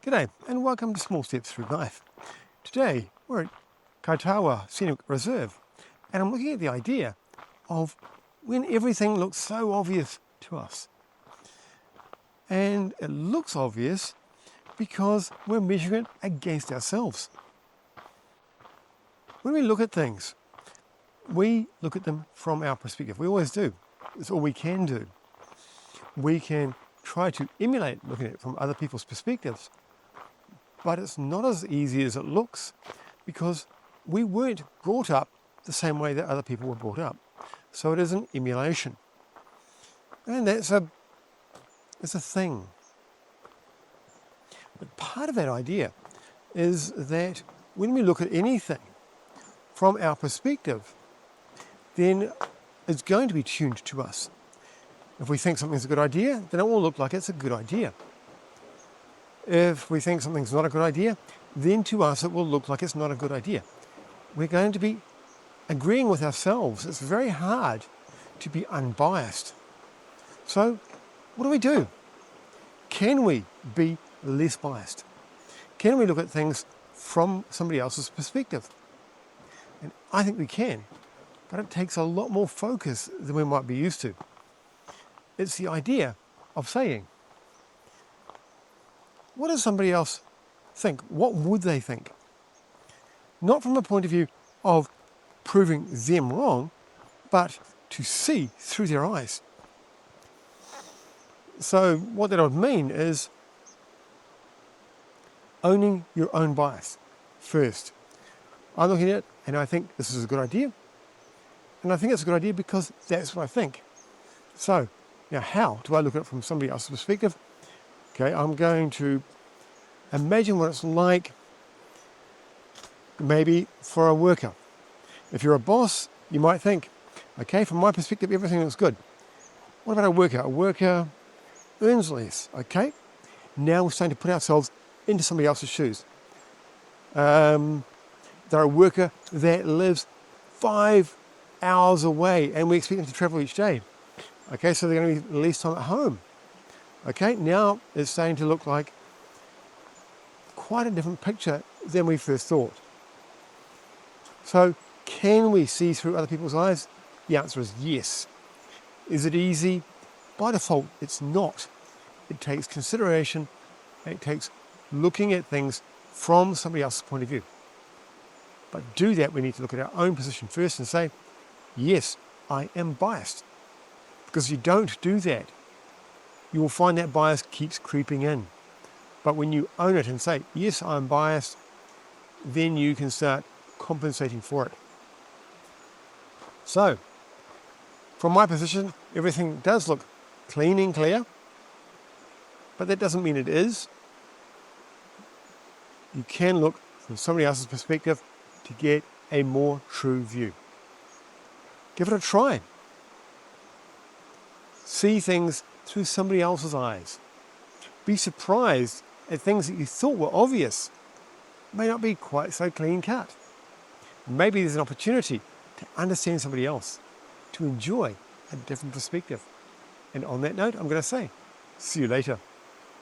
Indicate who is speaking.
Speaker 1: G'day and welcome to Small Steps Through Life. Today we're at Kaitawa Scenic Reserve and I'm looking at the idea of when everything looks so obvious to us. And it looks obvious because we're measuring it against ourselves. When we look at things, we look at them from our perspective. We always do. It's all we can do. We can try to emulate looking at it from other people's perspectives, but it's not as easy as it looks because we weren't brought up the same way that other people were brought up. So it is an emulation. And it's a thing. But part of that idea is that when we look at anything from our perspective, then it's going to be tuned to us. If we think something's a good idea, then it will look like it's a good idea. If we think something's not a good idea, then to us it will look like it's not a good idea. We're going to be agreeing with ourselves. It's very hard to be unbiased. So what do? Can we be less biased? Can we look at things from somebody else's perspective? And I think we can, but it takes a lot more focus than we might be used to. It's the idea of saying, what does somebody else think? What would they think? Not from a point of view of proving them wrong, but to see through their eyes. So what that would mean is owning your own bias first. I'm looking at it and I think this is a good idea. And I think it's a good idea because that's what I think. So now how do I look at it from somebody else's perspective? Okay, I'm going to imagine what it's like maybe for a worker. If you're a boss, you might think, okay, from my perspective, everything looks good. What about a worker? A worker earns less, okay? Now we're starting to put ourselves into somebody else's shoes. They're a worker that lives 5 hours away and we expect them to travel each day. Okay, so they're going to be less time at home. Okay, now it's starting to look like quite a different picture than we first thought. So can we see through other people's eyes? The answer is yes. Is it easy? By default, it's not. It takes consideration. It takes looking at things from somebody else's point of view. But to do that, we need to look at our own position first and say, yes, I am biased. Because if you don't do that, you will find that bias keeps creeping in. But when you own it and say, yes, I'm biased, then you can start compensating for it. So, from my position, everything does look clean and clear, but that doesn't mean it is. You can look from somebody else's perspective to get a more true view. Give it a try. See things through somebody else's eyes. Be surprised at things that you thought were obvious may not be quite so clean cut. Maybe there's an opportunity to understand somebody else, to enjoy a different perspective. And on that note, I'm going to say, see you later.